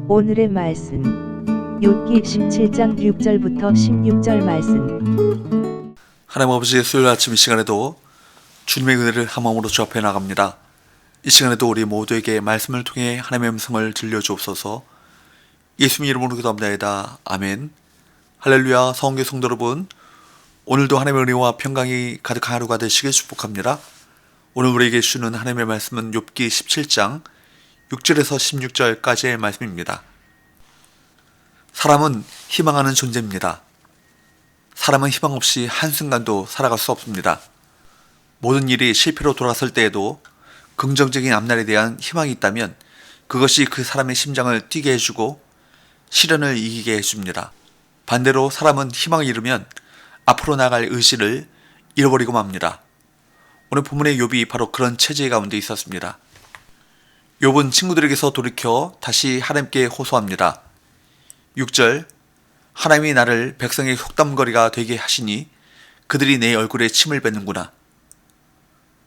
오늘의 말씀 욥기 17장 6절부터 16절 말씀. 하나님 아버지의 수요일 아침 이 시간에도 주님의 은혜를 한 마음으로 주 앞에 나갑니다. 이 시간에도 우리 모두에게 말씀을 통해 하나님의 음성을 들려주옵소서. 예수님 이름으로 기도합니다. 아멘. 할렐루야. 성교 성도 여러분, 오늘도 하나님의 은혜와 평강이 가득한 하루가 되시길 축복합니다. 오늘 우리에게 주는 하나님의 말씀은 욥기 17장 6절에서 16절까지의 말씀입니다. 사람은 희망하는 존재입니다. 사람은 희망 없이 한순간도 살아갈 수 없습니다. 모든 일이 실패로 돌아설 때에도 긍정적인 앞날에 대한 희망이 있다면 그것이 그 사람의 심장을 뛰게 해주고 시련을 이기게 해줍니다. 반대로 사람은 희망을 잃으면 앞으로 나갈 의지를 잃어버리고 맙니다. 오늘 본문의 욥이 바로 그런 체제 가운데 있었습니다. 욥은 친구들에게서 돌이켜 다시 하나님께 호소합니다. 6절, 하나님이 나를 백성의 속담거리가 되게 하시니 그들이 내 얼굴에 침을 뱉는구나.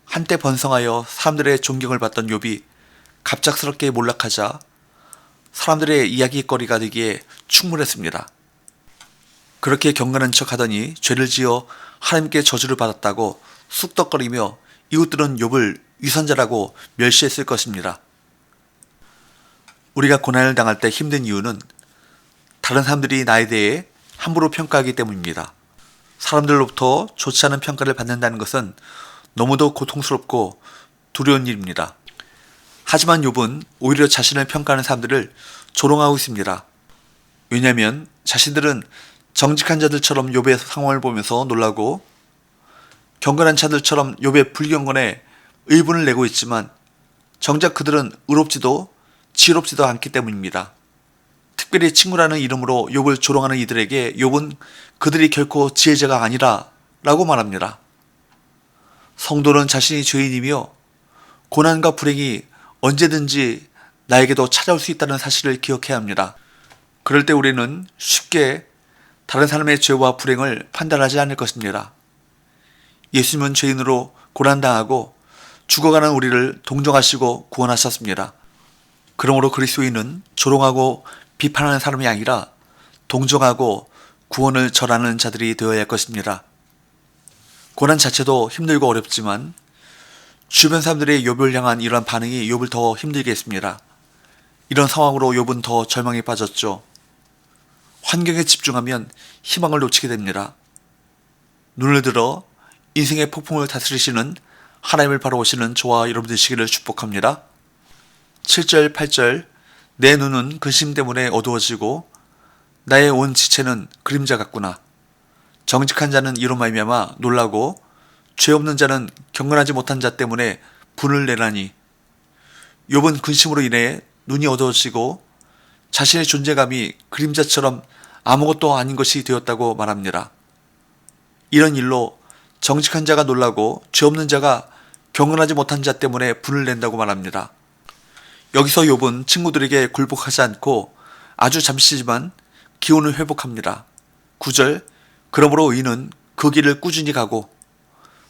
한때 번성하여 사람들의 존경을 받던 욥이 갑작스럽게 몰락하자 사람들의 이야기거리가 되기에 충분했습니다. 그렇게 경건한 척하더니 죄를 지어 하나님께 저주를 받았다고 쑥덕거리며 이웃들은 욥을 위선자라고 멸시했을 것입니다. 우리가 고난을 당할 때 힘든 이유는 다른 사람들이 나에 대해 함부로 평가하기 때문입니다. 사람들로부터 좋지 않은 평가를 받는다는 것은 너무도 고통스럽고 두려운 일입니다. 하지만 욥은 오히려 자신을 평가하는 사람들을 조롱하고 있습니다. 왜냐하면 자신들은 정직한 자들처럼 욥의 상황을 보면서 놀라고 경건한 자들처럼 욥의 불경건에 의분을 내고 있지만 정작 그들은 의롭지도 지혜롭지도 않기 때문입니다. 특별히 친구라는 이름으로 욥을 조롱하는 이들에게 욥은 그들이 결코 지혜자가 아니라 라고 말합니다. 성도는 자신이 죄인이며 고난과 불행이 언제든지 나에게도 찾아올 수 있다는 사실을 기억해야 합니다. 그럴 때 우리는 쉽게 다른 사람의 죄와 불행을 판단하지 않을 것입니다. 예수님은 죄인으로 고난당하고 죽어가는 우리를 동정하시고 구원하셨습니다. 그러므로 그리스도인은 조롱하고 비판하는 사람이 아니라 동정하고 구원을 절하는 자들이 되어야 할 것입니다. 고난 자체도 힘들고 어렵지만 주변 사람들의 욥을 향한 이러한 반응이 욥을 더 힘들게 했습니다. 이런 상황으로 욥은 더 절망에 빠졌죠. 환경에 집중하면 희망을 놓치게 됩니다. 눈을 들어 인생의 폭풍을 다스리시는 하나님을 바라보시는 저와 여러분 되시기를 축복합니다. 7절, 8절, 내 눈은 근심 때문에 어두워지고 나의 온 지체는 그림자 같구나. 정직한 자는 이로 말미암아 놀라고 죄 없는 자는 경건하지 못한 자 때문에 분을 내나니. 욥은 근심으로 인해 눈이 어두워지고 자신의 존재감이 그림자처럼 아무것도 아닌 것이 되었다고 말합니다. 이런 일로 정직한 자가 놀라고 죄 없는 자가 경건하지 못한 자 때문에 분을 낸다고 말합니다. 여기서 욥은 친구들에게 굴복하지 않고 아주 잠시지만 기운을 회복합니다. 9절, 그러므로 의인은 그 길을 꾸준히 가고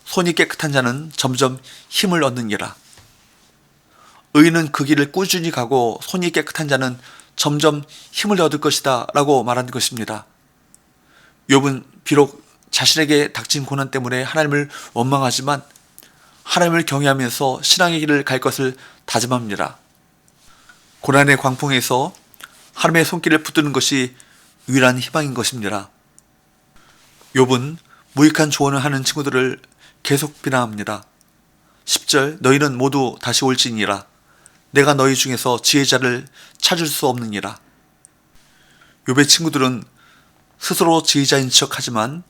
손이 깨끗한 자는 점점 힘을 얻느니라. 의인은 그 길을 꾸준히 가고 손이 깨끗한 자는 점점 힘을 얻을 것이다 라고 말한 것입니다. 욥은 비록 자신에게 닥친 고난 때문에 하나님을 원망하지만 하나님을 경외하면서 신앙의 길을 갈 것을 다짐합니다. 고난의 광풍에서 하나님의 손길을 붙드는 것이 유일한 희망인 것입니다. 욥은 무익한 조언을 하는 친구들을 계속 비난합니다. 10절, 너희는 모두 다시 올지니라. 내가 너희 중에서 지혜자를 찾을 수 없느니라. 욥의 친구들은 스스로 지혜자인 척하지만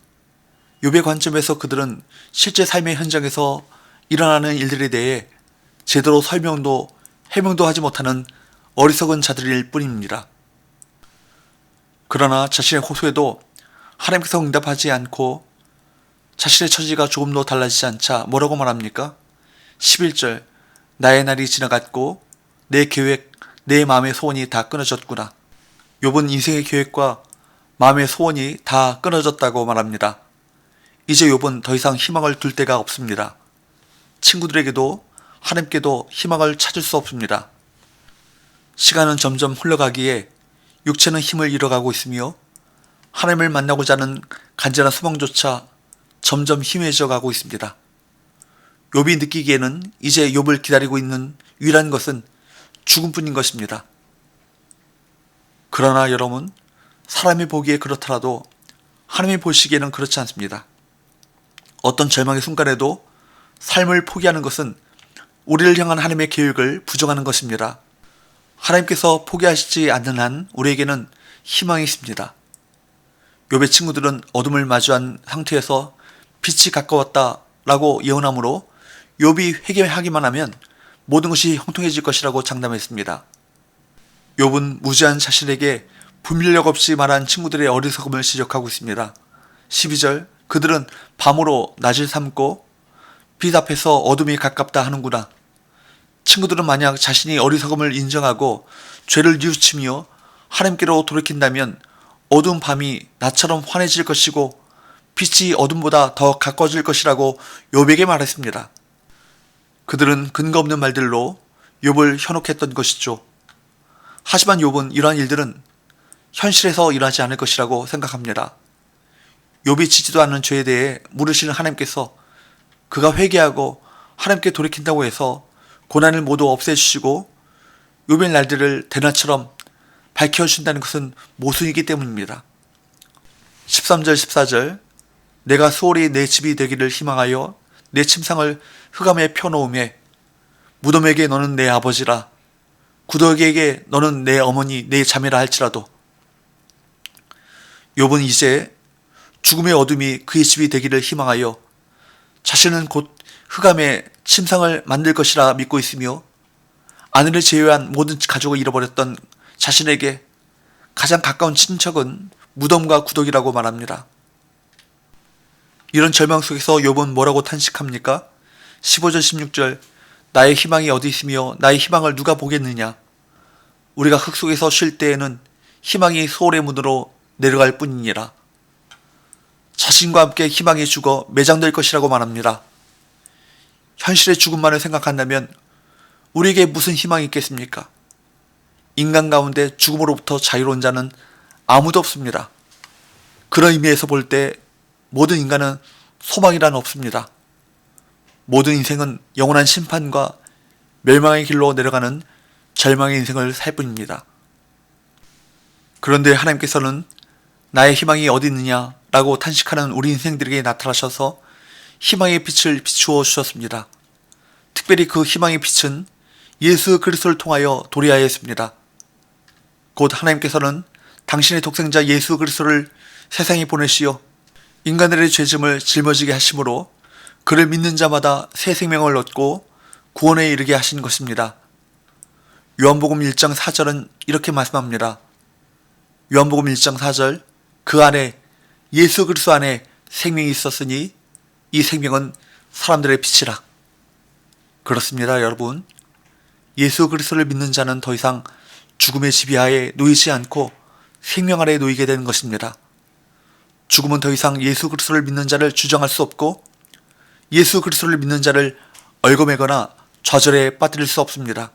욥의 관점에서 그들은 실제 삶의 현장에서 일어나는 일들에 대해 제대로 설명도 해명도 하지 못하는 어리석은 자들일 뿐입니다. 그러나 자신의 호소에도 하나님께서 응답하지 않고 자신의 처지가 조금도 달라지지 않자 뭐라고 말합니까? 11절, 나의 날이 지나갔고 내 계획, 내 마음의 소원이 다 끊어졌구나. 욥은 인생의 계획과 마음의 소원이 다 끊어졌다고 말합니다. 이제 욥은 더 이상 희망을 둘 데가 없습니다. 친구들에게도 하나님께도 희망을 찾을 수 없습니다. 시간은 점점 흘러가기에 육체는 힘을 잃어가고 있으며 하나님을 만나고자 하는 간절한 소망조차 점점 희미해져 가고 있습니다. 욥이 느끼기에는 이제 욥을 기다리고 있는 유일한 것은 죽음뿐인 것입니다. 그러나 여러분, 사람이 보기에 그렇더라도 하나님이 보시기에는 그렇지 않습니다. 어떤 절망의 순간에도 삶을 포기하는 것은 우리를 향한 하나님의 계획을 부정하는 것입니다. 하나님께서 포기하시지 않는 한 우리에게는 희망이 있습니다. 욥의 친구들은 어둠을 마주한 상태에서 빛이 가까웠다라고 예언하므로 욥이 회개하기만 하면 모든 것이 형통해질 것이라고 장담했습니다. 욥은 무지한 자신에게 분별력 없이 말한 친구들의 어리석음을 지적하고 있습니다. 12절, 그들은 밤으로 낮을 삼고 빛 앞에서 어둠이 가깝다 하는구나. 친구들은 만약 자신이 어리석음을 인정하고 죄를 뉘우치며 하나님께로 돌이킨다면 어두운 밤이 낮처럼 환해질 것이고 빛이 어둠보다 더 가까워질 것이라고 욥에게 말했습니다. 그들은 근거 없는 말들로 욥을 현혹했던 것이죠. 하지만 욥은 이러한 일들은 현실에서 일어나지 않을 것이라고 생각합니다. 욥이 지지도 않는 죄에 대해 물으시는 하나님께서 그가 회개하고 하나님께 돌이킨다고 해서 고난을 모두 없애주시고 욥의 날들을 대낮처럼 밝혀주신다는 것은 모순이기 때문입니다. 13절 14절, 내가 수월이 내 집이 되기를 희망하여 내 침상을 흑암에 펴놓음에 무덤에게 너는 내 아버지라 구더기에게 너는 내 어머니 내 자매라 할지라도. 욥은 이제 죽음의 어둠이 그의 집이 되기를 희망하여 자신은 곧 흑암에 침상을 만들 것이라 믿고 있으며 아내를 제외한 모든 가족을 잃어버렸던 자신에게 가장 가까운 친척은 무덤과 구더기라고 말합니다. 이런 절망 속에서 욥은 뭐라고 탄식합니까? 15절 16절, 나의 희망이 어디 있으며 나의 희망을 누가 보겠느냐. 우리가 흙 속에서 쉴 때에는 희망이 소홀의 문으로 내려갈 뿐이니라. 자신과 함께 희망이 죽어 매장될 것이라고 말합니다. 현실의 죽음만을 생각한다면 우리에게 무슨 희망이 있겠습니까? 인간 가운데 죽음으로부터 자유로운 자는 아무도 없습니다. 그런 의미에서 볼 때 모든 인간은 소망이란 없습니다. 모든 인생은 영원한 심판과 멸망의 길로 내려가는 절망의 인생을 살 뿐입니다. 그런데 하나님께서는 나의 희망이 어디 있느냐 라고 탄식하는 우리 인생들에게 나타나셔서 희망의 빛을 비추어 주셨습니다. 특별히 그 희망의 빛은 예수 그리스도를 통하여 도래하였습니다. 곧 하나님께서는 당신의 독생자 예수 그리스도를 세상에 보내시어 인간들의 죄짐을 짊어지게 하심으로 그를 믿는 자마다 새 생명을 얻고 구원에 이르게 하신 것입니다. 요한복음 1장 4절은 이렇게 말씀합니다. 요한복음 1장 4절, 그 안에 예수 그리스도 안에 생명이 있었으니 이 생명은 사람들의 빛이라. 그렇습니다, 여러분. 예수 그리스도를 믿는 자는 더 이상 죽음의 지배하에 놓이지 않고 생명 아래 놓이게 되는 것입니다. 죽음은 더 이상 예수 그리스도를 믿는 자를 주장할 수 없고 예수 그리스도를 믿는 자를 얽어매거나 좌절에 빠뜨릴 수 없습니다.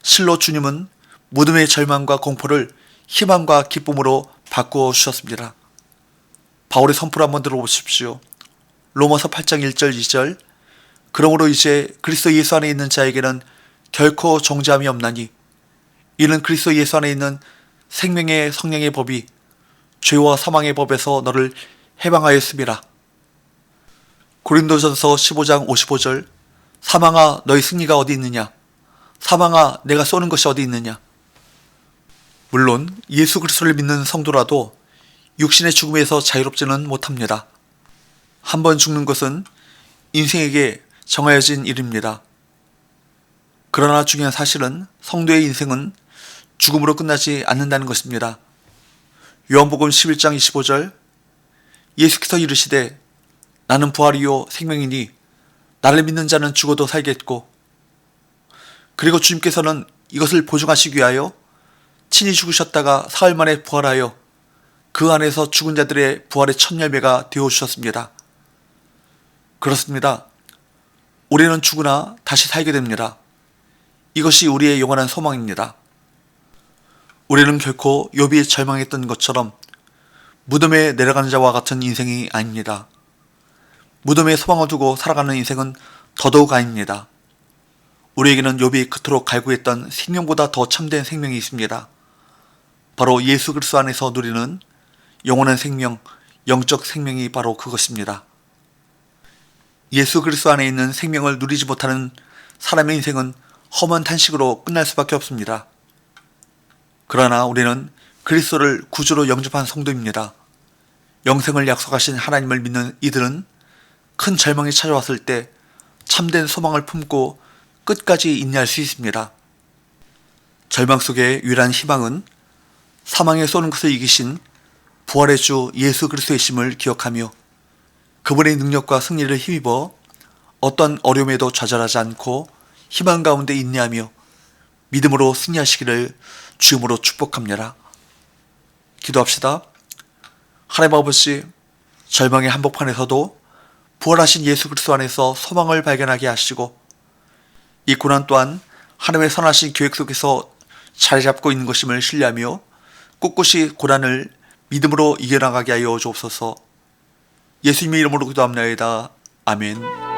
실로 주님은 무덤의 절망과 공포를 희망과 기쁨으로 바꾸어 주셨습니다. 바울의 선포를 한번 들어보십시오. 로마서 8장 1절 2절, 그러므로 이제 그리스도 예수 안에 있는 자에게는 결코 정죄함이 없나니 이는 그리스도 예수 안에 있는 생명의 성령의 법이 죄와 사망의 법에서 너를 해방하였습니다. 고린도전서 15장 55절, 사망아 너희 승리가 어디 있느냐? 사망아 내가 쏘는 것이 어디 있느냐? 물론 예수 그리스도를 믿는 성도라도 육신의 죽음에서 자유롭지는 못합니다. 한 번 죽는 것은 인생에게 정해진 일입니다. 그러나 중요한 사실은 성도의 인생은 죽음으로 끝나지 않는다는 것입니다. 요한복음 11장 25절, 예수께서 이르시되 나는 부활이요 생명이니 나를 믿는 자는 죽어도 살겠고, 그리고 주님께서는 이것을 보증하시기 위하여 친히 죽으셨다가 사흘 만에 부활하여 그 안에서 죽은 자들의 부활의 첫 열매가 되어주셨습니다. 그렇습니다. 우리는 죽으나 다시 살게 됩니다. 이것이 우리의 영원한 소망입니다. 우리는 결코 욥이 절망했던 것처럼 무덤에 내려가는 자와 같은 인생이 아닙니다. 무덤에 소망을 두고 살아가는 인생은 더더욱 아닙니다. 우리에게는 욥이 그토록 갈구했던 생명보다 더 참된 생명이 있습니다. 바로 예수 그리스도 안에서 누리는 영원한 생명, 영적 생명이 바로 그것입니다. 예수 그리스도 안에 있는 생명을 누리지 못하는 사람의 인생은 험한 탄식으로 끝날 수밖에 없습니다. 그러나 우리는 그리스도를 구주로 영접한 성도입니다. 영생을 약속하신 하나님을 믿는 이들은 큰 절망이 찾아왔을 때 참된 소망을 품고 끝까지 인내할 수 있습니다. 절망 속의 유일한 희망은 사망에 쏘는 것을 이기신 부활의 주 예수 그리스도의 심을 기억하며 그분의 능력과 승리를 힘입어 어떤 어려움에도 좌절하지 않고 희망 가운데 인내하며 믿음으로 승리하시기를 주임으로 축복합니다. 기도합시다. 하나님 아버지, 절망의 한복판에서도 부활하신 예수 그리스도 안에서 소망을 발견하게 하시고 이 고난 또한 하나님의 선하신 계획 속에서 자리 잡고 있는 것임을 신뢰하며 꿋꿋이 고난을 믿음으로 이겨나가게 하여 주옵소서. 예수님의 이름으로 기도합나이다. 아멘.